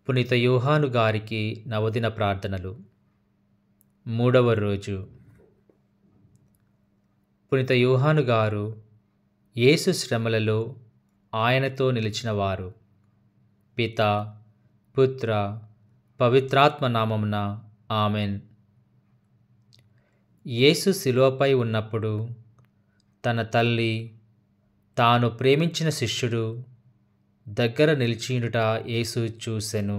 పునీత యోహాను గారికి నవదిన ప్రార్థనలు. 3వ రోజు. పునీత యోహాను గారు యేసు శ్రమలలో ఆయనతో నిలిచినవారు. పిత, పుత్ర, పవిత్రాత్మ నామమున ఆమెన్. యేసు శిలువపై ఉన్నప్పుడు తన తల్లి, తాను ప్రేమించిన శిష్యుడు దగ్గర నిలిచియుండుట యేసు చూసెను.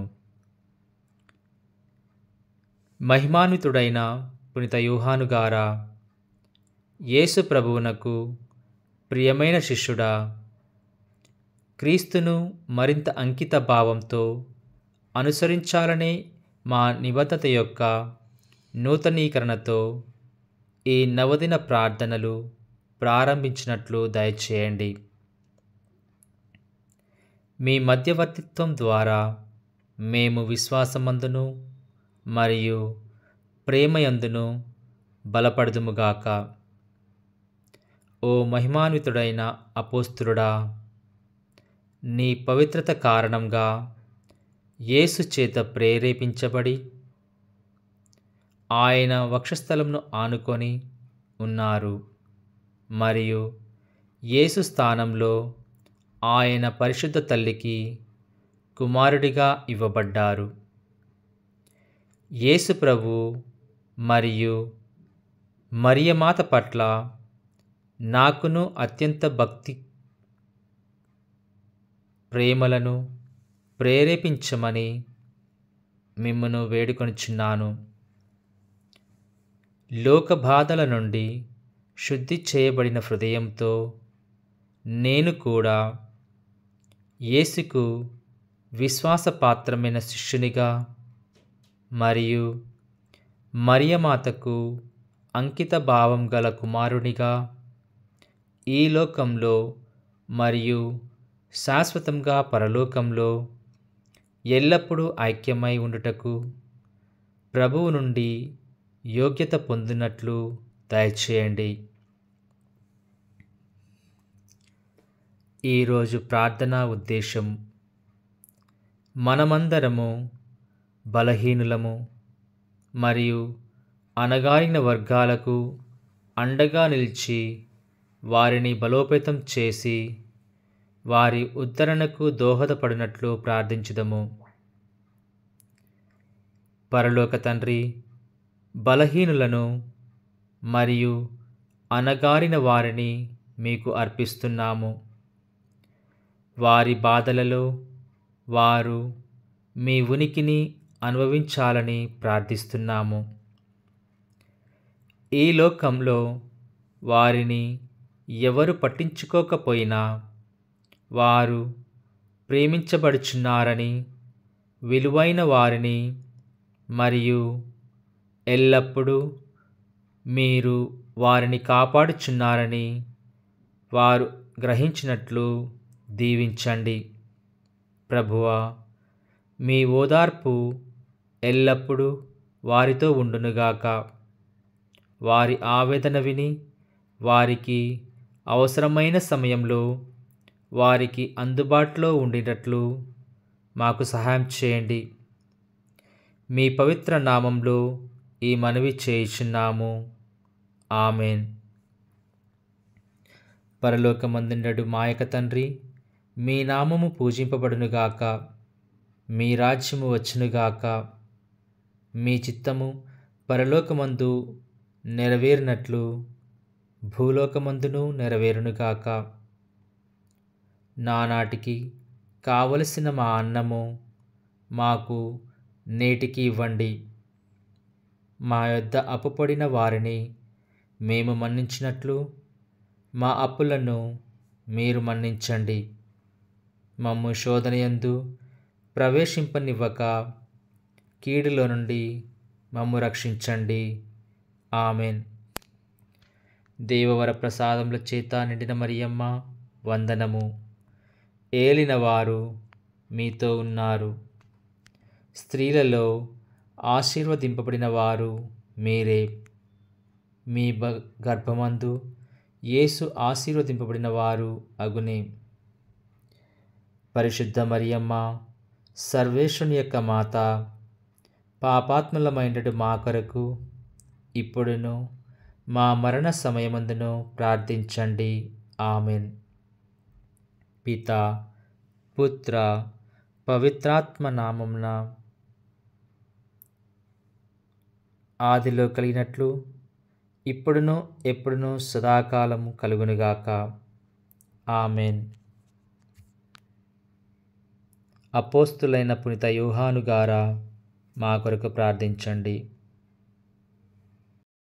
మహిమాన్వితుడైన పునీత యోహాను గారా, యేసు ప్రభువునకు ప్రియమైన శిష్యుడా, క్రీస్తును మరింత అంకిత భావంతో అనుసరించాలనే మా నిబద్ధత యొక్క నూతనీకరణతో ఈ నవదిన ప్రార్థనలు ప్రారంభించినట్లు దయచేయండి. మీ మధ్యవర్తిత్వం ద్వారా మేము విశ్వాసమందును మరియు ప్రేమయందును బలపడుదుముగాక. ఓ మహిమాన్వితుడైన అపోస్తలుడా, నీ పవిత్రత కారణంగా యేసు చేత ప్రేరేపించబడి ఆయన వక్షస్థలమును ఆనుకొని ఉన్నారు మరియు యేసు స్థానంలో ఆయన పరిశుద్ధ తల్లికి కుమారుడిగా ఇవ్వబడ్డారు. యేసు ప్రభు మరియు మరియమాత పట్ల నాకును అత్యంత భక్తి ప్రేమలను ప్రేరేపించమని మిమ్మును వేడుకొనుచున్నాను. లోక బాధల నుండి శుద్ధి చేయబడిన హృదయంతో నేను కూడా యేసుకు విశ్వాసపాత్రమైన శిష్యునిగా మరియు మరియమాతకు అంకిత భావం గల కుమారునిగా ఈ లోకంలో మరియు శాశ్వతంగా పరలోకంలో ఎల్లప్పుడూ ఐక్యమై ఉండుటకు ప్రభువు నుండి యోగ్యత పొందినట్లు దయచేయండి. ఈరోజు ప్రార్థనా ఉద్దేశం: మనమందరము బలహీనులము మరియు అణగారిన వర్గాలకు అండగా నిలిచి వారిని బలోపేతం చేసి వారి ఉద్ధరణకు దోహదపడినట్లు ప్రార్థించుదము. పరలోక తండ్రి, బలహీనులను మరియు అణగారిన వారిని మీకు అర్పిస్తున్నాము. వారి బాధలలో వారు మీ ఉనికిని అనుభవించాలని ప్రార్థిస్తున్నాము. ఈ లోకంలో వారిని ఎవరు పట్టించుకోకపోయినా వారు ప్రేమించబడుచున్నారని, విలువైన వారిని మరియు ఎల్లప్పుడూ మీరు వారిని కాపాడుచున్నారని వారు గ్రహించినట్లు దీవించండి. ప్రభువా, మీ ఓదార్పు ఎల్లప్పుడూ వారితో ఉండునుగాక. వారి ఆవేదన విని వారికి అవసరమైన సమయంలో వారికి అందుబాటులో ఉండేటట్లు మాకు సహాయం చేయండి. మీ పవిత్ర నామంలో ఈ మనవి చేయుచున్నాము. ఆమెన్. పరలోకమందుండు మా యొక్క తండ్రి, మీ నామము పూజింపబడునుగాక. మీ రాజ్యము వచ్చునుగాక. మీ చిత్తము పరలోకమందు నెరవేరినట్లు భూలోకమందును నెరవేరునుగాక. నానాటికి కావలసిన మా అన్నము మాకు నేటికి ఇవ్వండి. మా యొద్ద అప్పుపడిన వారిని మేము మన్నించినట్లు మా అప్పులను మీరు మన్నించండి. మమ్ము శోధనయందు ప్రవేశింపనివ్వక కీడులో నుండి మమ్ము రక్షించండి. ఆమెన్. దేవవర ప్రసాదముల చేత నిండిన మరియమ్మ, వందనము. ఏలినవారు మీతో ఉన్నారు. స్త్రీలలో ఆశీర్వదింపబడిన వారు మీరే. మీ గర్భమందు యేసు ఆశీర్వదింపబడిన వారు అగునే. పరిశుద్ధ మరియమ్మ, సర్వేశ్వరుని యొక్క మాత, పాపాత్ములమైనటు మా కొరకు ఇప్పుడును మా మరణ సమయమందును ప్రార్థించండి. ఆమెన్. పిత, పుత్ర, పవిత్రాత్మ నామమున ఆదిలో కలిగినట్లు ఇప్పుడును ఎప్పుడును సదాకాలము కలుగునుగాక. ఆమెన్. అపోస్తులైన పునీత యోహాను గారా మా కొరకు ప్రార్థించండి.